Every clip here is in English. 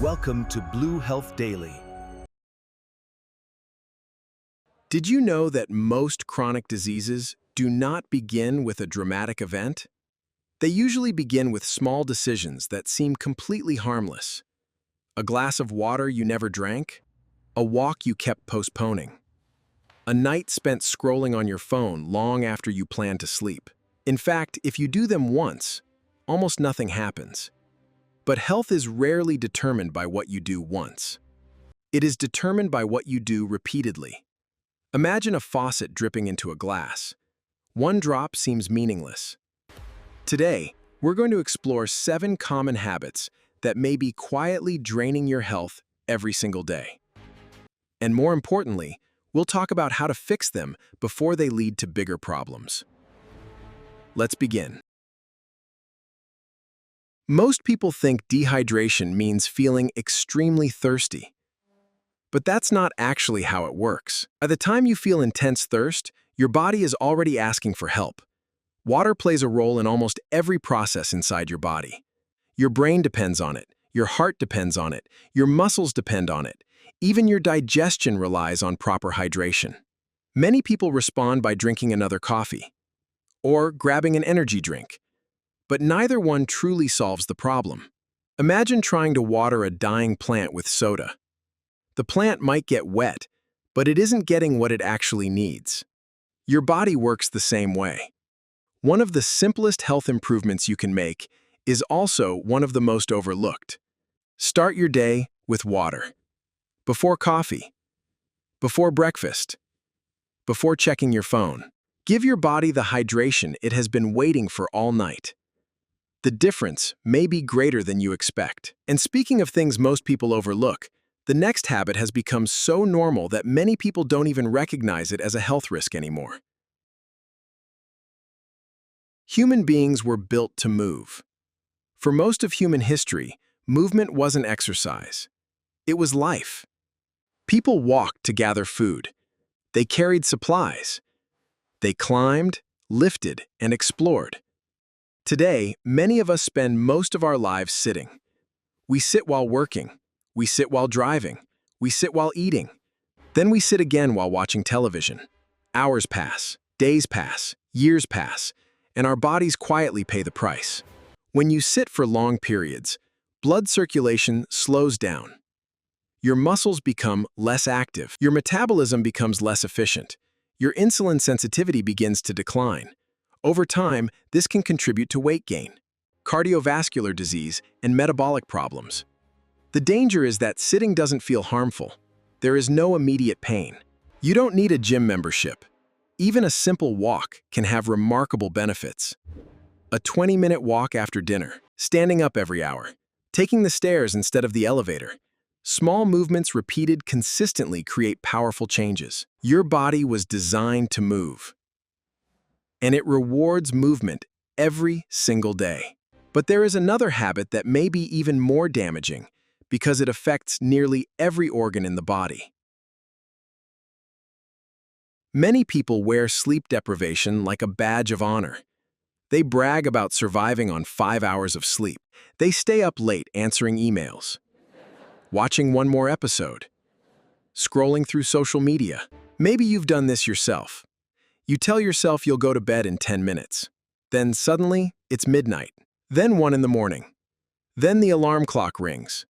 Welcome to Blue Health Daily. Did you know that most chronic diseases do not begin with a dramatic event? They usually begin with small decisions that seem completely harmless. A glass of water you never drank, a walk you kept postponing, a night spent scrolling on your phone long after you planned to sleep. In fact, if you do them once, almost nothing happens. But health is rarely determined by what you do once. It is determined by what you do repeatedly. Imagine a faucet dripping into a glass. One drop seems meaningless. Today, we're going to explore 7 common habits that may be quietly draining your health every single day. And more importantly, we'll talk about how to fix them before they lead to bigger problems. Let's begin. Most people think dehydration means feeling extremely thirsty. But that's not actually how it works. By the time you feel intense thirst, your body is already asking for help. Water plays a role in almost every process inside your body. Your brain depends on it, your heart depends on it, your muscles depend on it. Even your digestion relies on proper hydration. Many people respond by drinking another coffee or grabbing an energy drink. But neither one truly solves the problem. Imagine trying to water a dying plant with soda. The plant might get wet, but it isn't getting what it actually needs. Your body works the same way. One of the simplest health improvements you can make is also one of the most overlooked. Start your day with water. Before coffee. Before breakfast. Before checking your phone. Give your body the hydration it has been waiting for all night. The difference may be greater than you expect. And speaking of things most people overlook, the next habit has become so normal that many people don't even recognize it as a health risk anymore. Human beings were built to move. For most of human history, movement wasn't exercise. It was life. People walked to gather food. They carried supplies. They climbed, lifted, and explored. Today, many of us spend most of our lives sitting. We sit while working. We sit while driving. We sit while eating. Then we sit again while watching television. Hours pass, days pass, years pass, and our bodies quietly pay the price. When you sit for long periods, blood circulation slows down. Your muscles become less active. Your metabolism becomes less efficient. Your insulin sensitivity begins to decline. Over time, this can contribute to weight gain, cardiovascular disease, and metabolic problems. The danger is that sitting doesn't feel harmful. There is no immediate pain. You don't need a gym membership. Even a simple walk can have remarkable benefits. A 20-minute walk after dinner, standing up every hour, taking the stairs instead of the elevator. Small movements repeated consistently create powerful changes. Your body was designed to move, and it rewards movement every single day. But there is another habit that may be even more damaging because it affects nearly every organ in the body. Many people wear sleep deprivation like a badge of honor. They brag about surviving on 5 hours of sleep. They stay up late answering emails, watching one more episode, scrolling through social media. Maybe you've done this yourself. You tell yourself you'll go to bed in 10 minutes. Then suddenly, it's midnight. Then 1 in the morning. Then the alarm clock rings.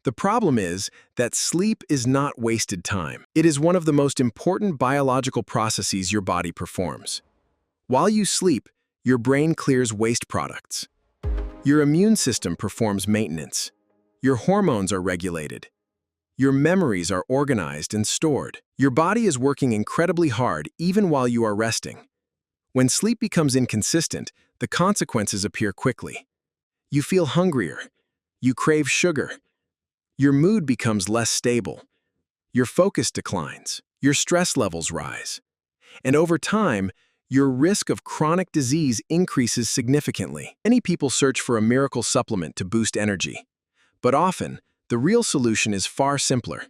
The problem is that sleep is not wasted time. It is one of the most important biological processes your body performs. While you sleep, your brain clears waste products. Your immune system performs maintenance. Your hormones are regulated. Your memories are organized and stored. Your body is working incredibly hard even while you are resting. When sleep becomes inconsistent, the consequences appear quickly. You feel hungrier. You crave sugar. Your mood becomes less stable. Your focus declines. Your stress levels rise. And over time, your risk of chronic disease increases significantly. Many people search for a miracle supplement to boost energy. But often, the real solution is far simpler.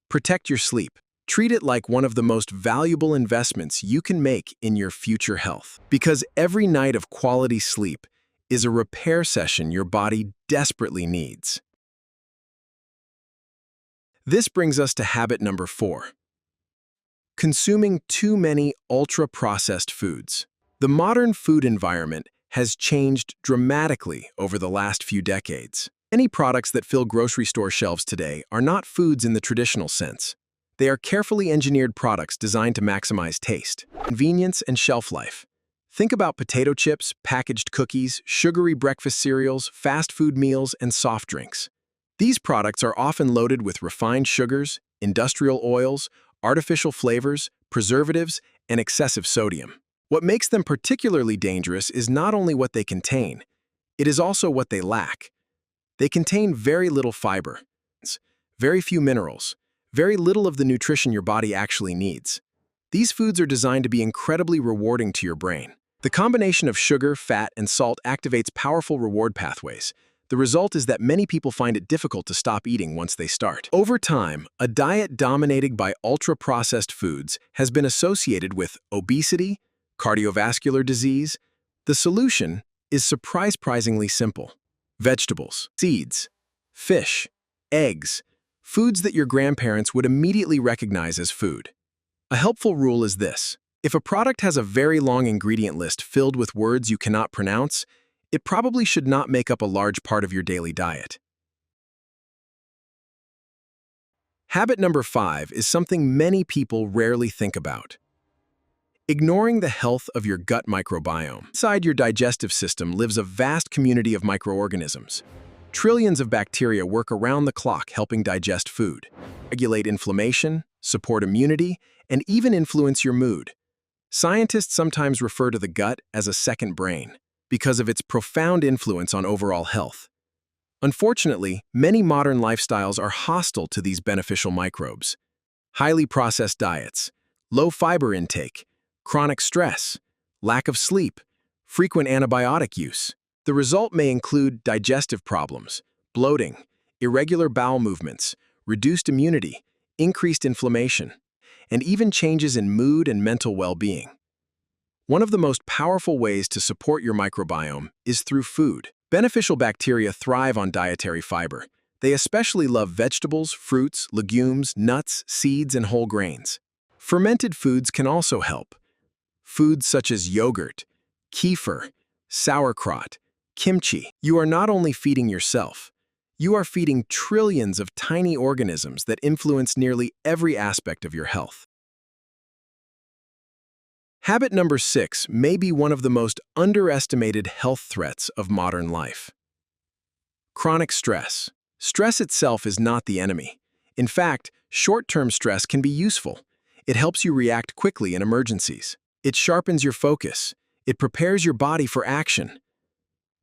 Protect your sleep. Treat it like one of the most valuable investments you can make in your future health. Because every night of quality sleep is a repair session your body desperately needs. This brings us to habit number 4. Consuming too many ultra-processed foods. The modern food environment has changed dramatically over the last few decades. Many products that fill grocery store shelves today are not foods in the traditional sense. They are carefully engineered products designed to maximize taste, convenience, and shelf life. Think about potato chips, packaged cookies, sugary breakfast cereals, fast food meals, and soft drinks. These products are often loaded with refined sugars, industrial oils, artificial flavors, preservatives, and excessive sodium. What makes them particularly dangerous is not only what they contain, it is also what they lack. They contain very little fiber, very few minerals, very little of the nutrition your body actually needs. These foods are designed to be incredibly rewarding to your brain. The combination of sugar, fat, and salt activates powerful reward pathways. The result is that many people find it difficult to stop eating once they start. Over time, a diet dominated by ultra-processed foods has been associated with obesity, cardiovascular disease. The solution is surprisingly simple. Vegetables, seeds, fish, eggs, foods that your grandparents would immediately recognize as food. A helpful rule is this: if a product has a very long ingredient list filled with words you cannot pronounce, it probably should not make up a large part of your daily diet. Habit number 5 is something many people rarely think about. Ignoring the health of your gut microbiome. Inside your digestive system lives a vast community of microorganisms. Trillions of bacteria work around the clock helping digest food, regulate inflammation, support immunity, and even influence your mood. Scientists sometimes refer to the gut as a second brain because of its profound influence on overall health. Unfortunately, many modern lifestyles are hostile to these beneficial microbes. Highly processed diets, low fiber intake, chronic stress, lack of sleep, frequent antibiotic use. The result may include digestive problems, bloating, irregular bowel movements, reduced immunity, increased inflammation, and even changes in mood and mental well-being. One of the most powerful ways to support your microbiome is through food. Beneficial bacteria thrive on dietary fiber. They especially love vegetables, fruits, legumes, nuts, seeds, and whole grains. Fermented foods can also help. Foods such as yogurt, kefir, sauerkraut, kimchi. You are not only feeding yourself, you are feeding trillions of tiny organisms that influence nearly every aspect of your health. Habit number 6 may be one of the most underestimated health threats of modern life. Chronic stress. Stress itself is not the enemy. In fact, short-term stress can be useful. It helps you react quickly in emergencies. It sharpens your focus. It prepares your body for action.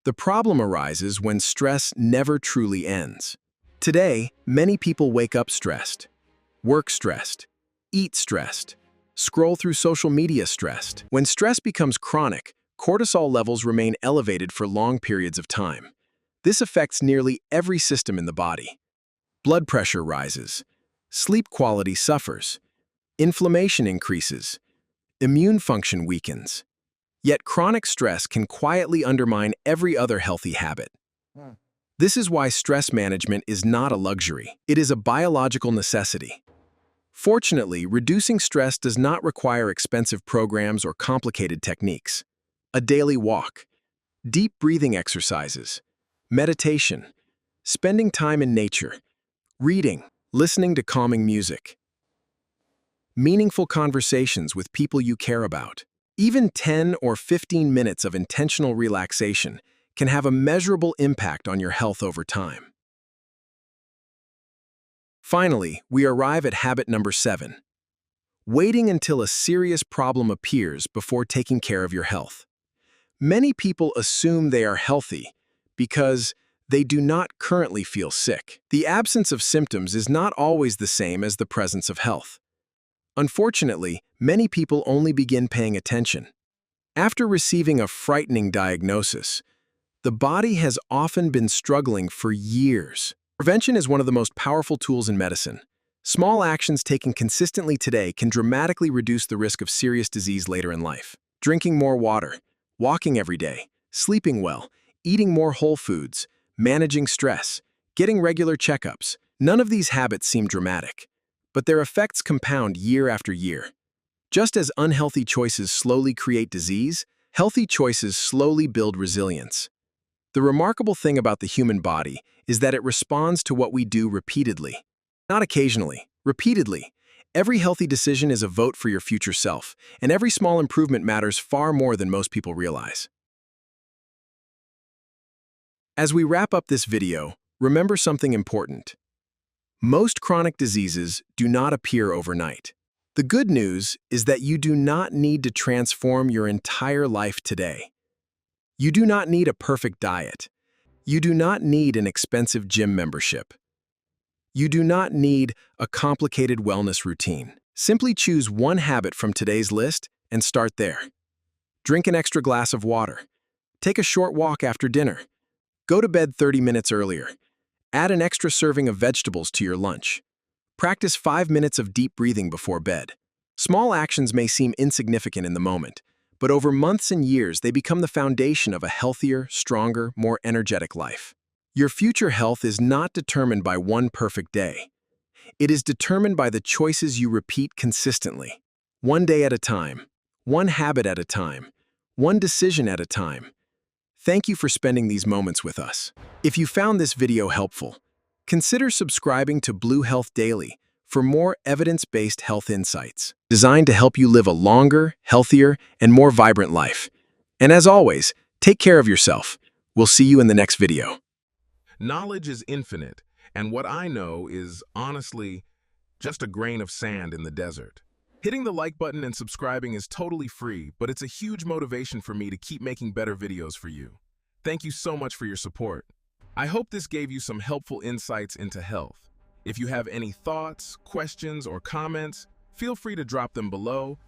The problem arises when stress never truly ends. Today, many people wake up stressed, work stressed, eat stressed, scroll through social media stressed. When stress becomes chronic, cortisol levels remain elevated for long periods of time. This affects nearly every system in the body. Blood pressure rises, sleep quality suffers, inflammation increases, immune function weakens. Yet chronic stress can quietly undermine every other healthy habit. This is why stress management is not a luxury. It is a biological necessity. Fortunately, reducing stress does not require expensive programs or complicated techniques. A daily walk, deep breathing exercises, meditation, spending time in nature, reading, listening to calming music, meaningful conversations with people you care about. Even 10 or 15 minutes of intentional relaxation can have a measurable impact on your health over time. Finally, we arrive at habit number 7. Waiting until a serious problem appears before taking care of your health. Many people assume they are healthy because they do not currently feel sick. The absence of symptoms is not always the same as the presence of health. Unfortunately, many people only begin paying attention after receiving a frightening diagnosis. The body has often been struggling for years. Prevention is one of the most powerful tools in medicine. Small actions taken consistently today can dramatically reduce the risk of serious disease later in life. Drinking more water, walking every day, sleeping well, eating more whole foods, managing stress, getting regular checkups. None of these habits seem dramatic, but their effects compound year after year. Just as unhealthy choices slowly create disease, healthy choices slowly build resilience. The remarkable thing about the human body is that it responds to what we do repeatedly. Not occasionally, repeatedly. Every healthy decision is a vote for your future self, and every small improvement matters far more than most people realize. As we wrap up this video, remember something important. Most chronic diseases do not appear overnight. The good news is that you do not need to transform your entire life today. You do not need a perfect diet. You do not need an expensive gym membership. You do not need a complicated wellness routine. Simply choose one habit from today's list and start there. Drink an extra glass of water. Take a short walk after dinner. Go to bed 30 minutes earlier. Add an extra serving of vegetables to your lunch. Practice 5 minutes of deep breathing before bed. Small actions may seem insignificant in the moment, but over months and years they become the foundation of a healthier, stronger, more energetic life. Your future health is not determined by one perfect day. It is determined by the choices you repeat consistently. One day at a time, one habit at a time, one decision at a time. Thank you for spending these moments with us. If you found this video helpful, consider subscribing to Blue Health Daily for more evidence-based health insights, designed to help you live a longer, healthier, and more vibrant life. And as always, take care of yourself. We'll see you in the next video. Knowledge is infinite, and what I know is, honestly, just a grain of sand in the desert. Hitting the like button and subscribing is totally free, but it's a huge motivation for me to keep making better videos for you. Thank you so much for your support. I hope this gave you some helpful insights into health. If you have any thoughts, questions, or comments, feel free to drop them below.